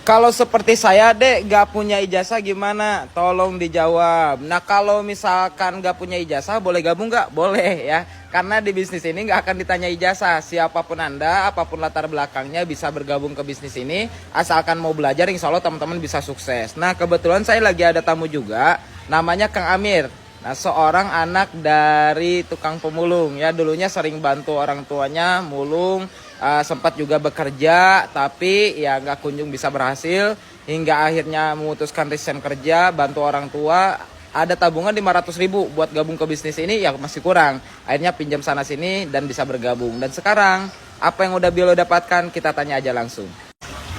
Kalau seperti saya dek gak punya ijazah gimana? Tolong dijawab. Nah kalau misalkan gak punya ijazah boleh gabung gak? Boleh ya. Karena di bisnis ini gak akan ditanya ijazah. Siapapun Anda, apapun latar belakangnya bisa bergabung ke bisnis ini. Asalkan mau belajar insya Allah teman-teman bisa sukses. Nah kebetulan saya lagi ada tamu juga. Namanya Kang Amir. Nah seorang anak dari tukang pemulung ya. Dulunya sering bantu orang tuanya mulung. Sempat juga bekerja tapi ya nggak kunjung bisa berhasil hingga akhirnya memutuskan resign kerja bantu orang tua. Ada tabungan 500.000 buat gabung ke bisnis ini ya masih kurang, akhirnya pinjam sana sini dan bisa bergabung. Dan sekarang apa yang udah Bilo dapatkan kita tanya aja langsung.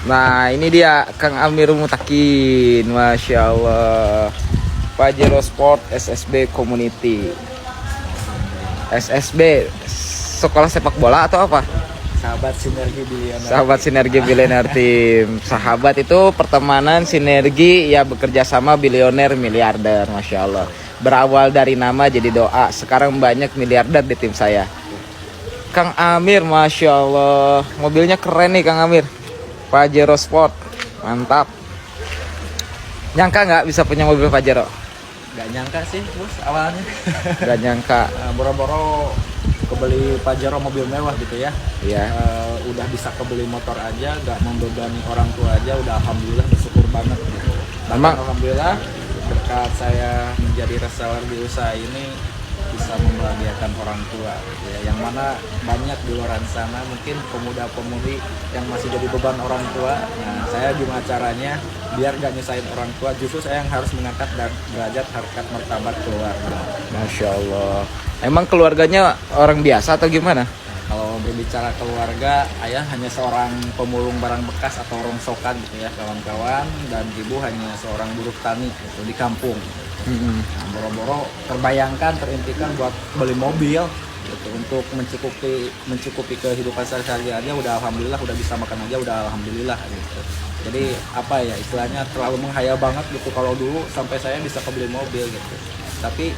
Nah ini dia Kang Amir Mutakin, Masya Allah, Pajero Sport SSB Community. SSB sekolah sepak bola atau apa? Sahabat Sinergi Bilioner. Sahabat Sinergi Bilioner Team. Sahabat itu pertemanan sinergi ya bekerja sama bilioner miliarder. Masya Allah. Berawal dari nama jadi doa. Sekarang banyak miliarder di tim saya. Kang Amir, Masya Allah. Mobilnya keren nih Kang Amir. Pajero Sport. Mantap. Nyangka nggak bisa punya mobil Pajero? Gak nyangka sih bos awalnya. Gak nyangka. Boro-boro kebeli Pajero mobil mewah gitu ya. Iya. Udah bisa kebeli motor aja, gak membebani orang tua aja, udah alhamdulillah bersyukur banget gitu. Memang alhamdulillah berkat saya menjadi reseller di usaha ini bisa membahagiakan orang tua gitu ya. Yang mana banyak di luar sana mungkin pemuda-pemudi yang masih jadi beban orang tua. Nah saya gimana caranya biar gak nyusahin orang tua, justru saya yang harus mengangkat derajat harkat martabat keluarga. Masya Allah. Emang keluarganya orang biasa atau gimana? Kalau berbicara keluarga, ayah hanya seorang pemulung barang bekas atau rongsokan gitu ya kawan-kawan, dan ibu hanya seorang buruh tani gitu, di kampung. Nah, boro-boro terbayangkan, terimpikan buat beli mobil gitu, untuk mencukupi kehidupan sehari-hari aja udah alhamdulillah, udah bisa makan aja udah alhamdulillah gitu. Jadi apa ya istilahnya terlalu menghayal banget gitu kalau dulu sampai saya bisa kebeli mobil gitu. Tapi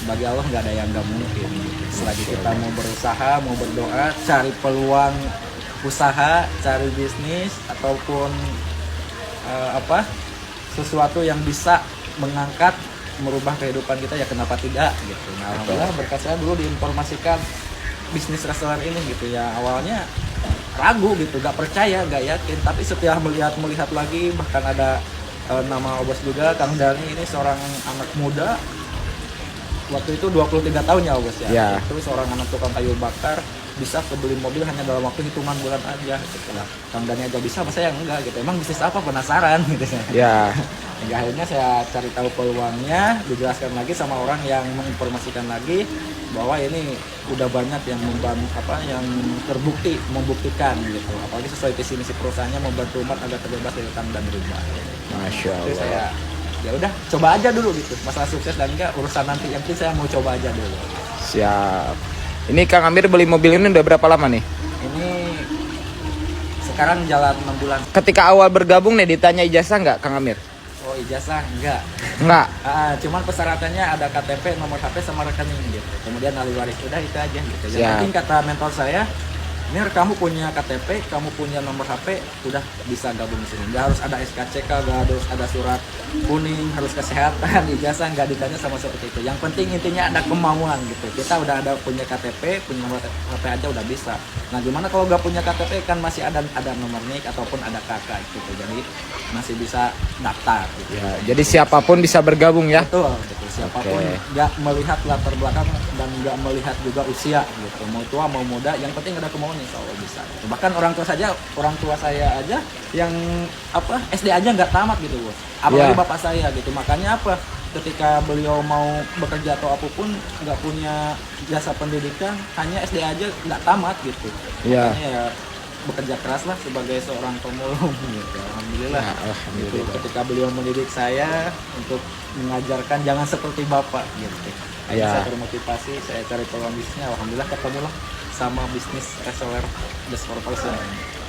bagi Allah nggak ada yang nggak mungkin. Selagi kita mau berusaha, mau berdoa, cari peluang usaha, cari bisnis ataupun sesuatu yang bisa mengangkat, merubah kehidupan kita ya kenapa tidak gitu. Nah, alhamdulillah berkat saya dulu diinformasikan bisnis restoran ini gitu ya. Awalnya ragu gitu, nggak percaya, nggak yakin. Tapi setelah melihat lagi, bahkan ada nama bos juga, Kang Dani ini seorang anak muda. Waktu itu 23 tahun ya bos ya. Ya. Itu seorang anak tukang kayu bakar bisa kebeli mobil hanya dalam waktu hitungan bulan aja gitu lah. Kang Dani aja bisa, masa yang enggak gitu. Emang bisnis apa, penasaran gitu Ya. Hingga akhirnya saya cari tahu peluangnya, dijelaskan lagi sama orang yang menginformasikan lagi bahwa ini udah banyak yang yang terbukti membuktikan gitu. Apalagi sesuai visi misi perusahaannya membantu umat agar terbebas dari utang dan riba. Masya Jadi Allah. saya ya udah coba aja dulu gitu. Masalah sukses dan enggak urusan nanti, yang penting saya mau coba aja dulu. Siap. Ini Kang Amir beli mobil ini udah berapa lama nih? Ini sekarang jalan 6 bulan. Ketika awal bergabung nih ditanya ijazah nggak Kang Amir? Oh ijazah enggak. Nggak. Cuman persyaratannya ada KTP, nomor HP sama rekening gitu. Kemudian ahli waris, udah itu aja gitu. Yang Siap. penting kata mentor saya, ini kamu punya KTP, kamu punya nomor HP, udah bisa gabung di sini. Nggak harus ada SKCK, nggak harus ada surat kuning, harus kesehatan, ijazah nggak ditanya sama seperti itu. Yang penting intinya ada kemauan gitu. Kita udah ada punya KTP, punya nomor HP aja udah bisa. Nah gimana kalau nggak punya KTP, kan masih ada nomor NIK ataupun ada KK gitu. Jadi masih bisa daftar gitu. Ya, jadi siapapun bisa bergabung ya. Betul, betul. Siapapun nggak melihat latar belakang dan nggak melihat juga usia gitu. Mau tua mau muda, yang penting ada kemauan insya Allah bisa. Gitu. Bahkan orang tua saya aja yang SD aja nggak tamat gitu bos. Apalagi bapak saya gitu. Makanya ketika beliau mau bekerja atau apapun nggak punya jasa pendidikan, hanya SD aja nggak tamat gitu. Iya. Makanya ya bekerja keras lah sebagai seorang pemulung gitu. Alhamdulillah. Ya, alhamdulillah. Gitu. Ketika beliau mendidik saya untuk mengajarkan jangan seperti bapak gitu. Akhirnya saya termotivasi, saya cari peluang bisnisnya. Alhamdulillah ketemulah sama bisnis reseller The Corporation.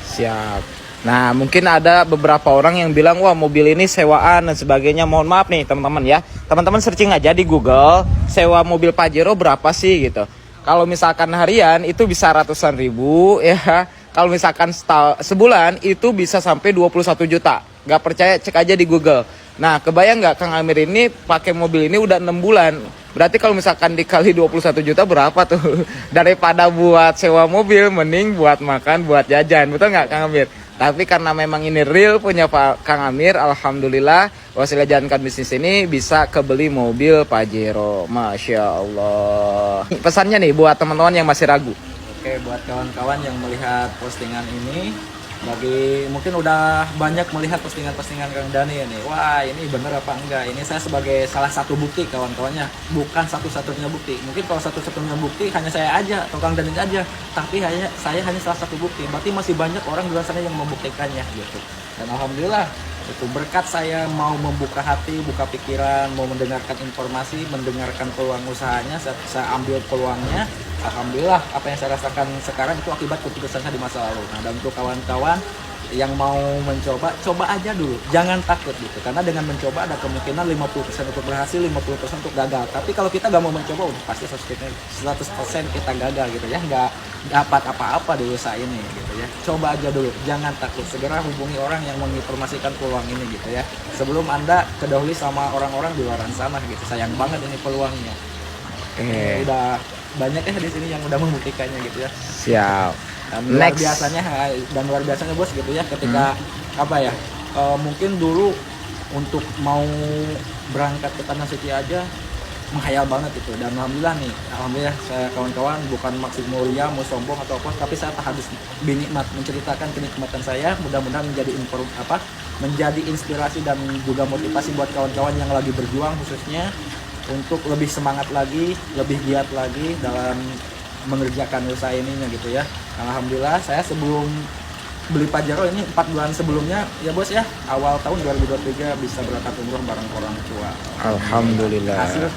Siap. Nah mungkin ada beberapa orang yang bilang wah mobil ini sewaan dan sebagainya. Mohon maaf nih teman-teman ya. Teman-teman searching aja di Google sewa mobil Pajero berapa sih gitu. Kalau misalkan harian itu bisa ratusan ribu ya. kalau misalkan sebulan itu bisa sampai 21 juta. Gak percaya cek aja di Google. Nah, kebayang nggak Kang Amir ini pakai mobil ini udah 6 bulan. Berarti kalau misalkan dikali 21 juta berapa tuh? Daripada buat sewa mobil, mending buat makan, buat jajan. Betul nggak Kang Amir? Tapi karena memang ini real punya Pak Kang Amir, alhamdulillah wasilah jalankan bisnis ini bisa kebeli mobil Pajero. Masya Allah. Pesannya nih buat teman-teman yang masih ragu. Oke, buat kawan-kawan yang melihat postingan ini, bagi mungkin udah banyak melihat postingan-postingan Kang Dani ini. Wah, ini bener apa enggak? Ini saya sebagai salah satu bukti kawan-kawannya, bukan satu-satunya bukti. Mungkin kalau satu-satunya bukti hanya saya aja atau Kang Dani aja, tapi saya hanya salah satu bukti. Berarti masih banyak orang di luar sana yang membuktikannya gitu. Dan alhamdulillah itu berkat saya mau membuka hati, buka pikiran, mau mendengarkan informasi, mendengarkan peluang usahanya, saya ambil peluangnya. Alhamdulillah apa yang saya rasakan sekarang itu akibat keputusan saya di masa lalu. Nah, dan untuk kawan-kawan yang mau mencoba, coba aja dulu, jangan takut gitu. Karena dengan mencoba ada kemungkinan 50% untuk berhasil, 50% untuk gagal. Tapi kalau kita nggak mau mencoba, pasti 100% kita gagal gitu ya, nggak dapat apa-apa di usaha ini gitu ya. Coba aja dulu, jangan takut. Segera hubungi orang yang menginformasikan peluang ini gitu ya. Sebelum Anda kedahului sama orang-orang di luar sana gitu. Sayang banget ini peluangnya. Udah banyak ya di sini yang udah membuktikannya gitu ya. Siap. Dan luar biasanya bos gitu ya, ketika apa ya, mungkin dulu untuk mau berangkat ke Tanah Suci aja menghayal banget gitu. Dan alhamdulillah saya kawan-kawan bukan maksud mulia, mau sombong atau apa, tapi saya tak habis binikmat menceritakan kenikmatan saya. Mudah-mudahan menjadi inspirasi dan juga motivasi buat kawan-kawan yang lagi berjuang, khususnya untuk lebih semangat lagi, lebih giat lagi dalam mengerjakan usaha ininya gitu ya. Alhamdulillah saya sebelum beli Pajero ini 4 bulan sebelumnya ya bos ya, awal tahun 2023 bisa berangkat umroh bareng orang tua. Alhamdulillah. Hasil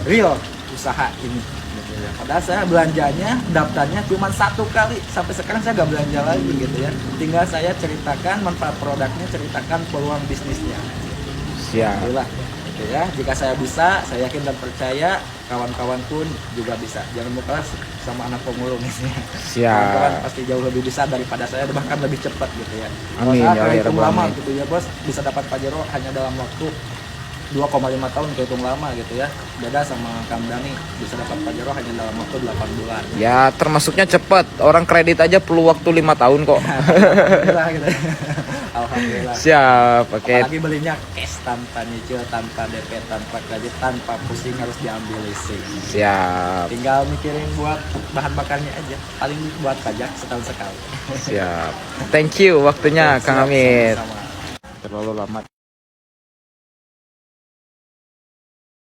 real usaha ini gitu ya. Padahal saya belanjanya, daftarnya cuma 1 kali, sampai sekarang saya nggak belanja lagi gitu ya. Tinggal saya ceritakan manfaat produknya, ceritakan peluang bisnisnya. Siap. Alhamdulillah. Gitu ya. Jika saya bisa, saya yakin dan percaya kawan-kawan pun juga bisa. Jangan lupa sama anak pemulung ini. Siap. Kawan-kawan pasti jauh lebih bisa daripada saya, bahkan lebih cepat gitu ya. Amin, ya Kalau Allah, lama amin. gitu ya bos, bisa dapat Pajero hanya dalam waktu 2,5 tahun, kehitung lama gitu ya. Beda sama Kang Dani, bisa dapat Pajero hanya dalam waktu 8 bulan. Ya termasuknya cepat. Orang kredit aja perlu waktu 5 tahun kok. Alhamdulillah gitu. Alhamdulillah. Siap. Oke. Apalagi belinya cash, tanpa nyicil, tanpa DP, tanpa kredit, tanpa pusing harus diambil leasing. Siap. Tinggal mikirin buat bahan bakarnya aja, paling buat pajak setahun sekali. Siap. Thank you waktunya Kang Siap, Amir. sama-sama. Terlalu lama.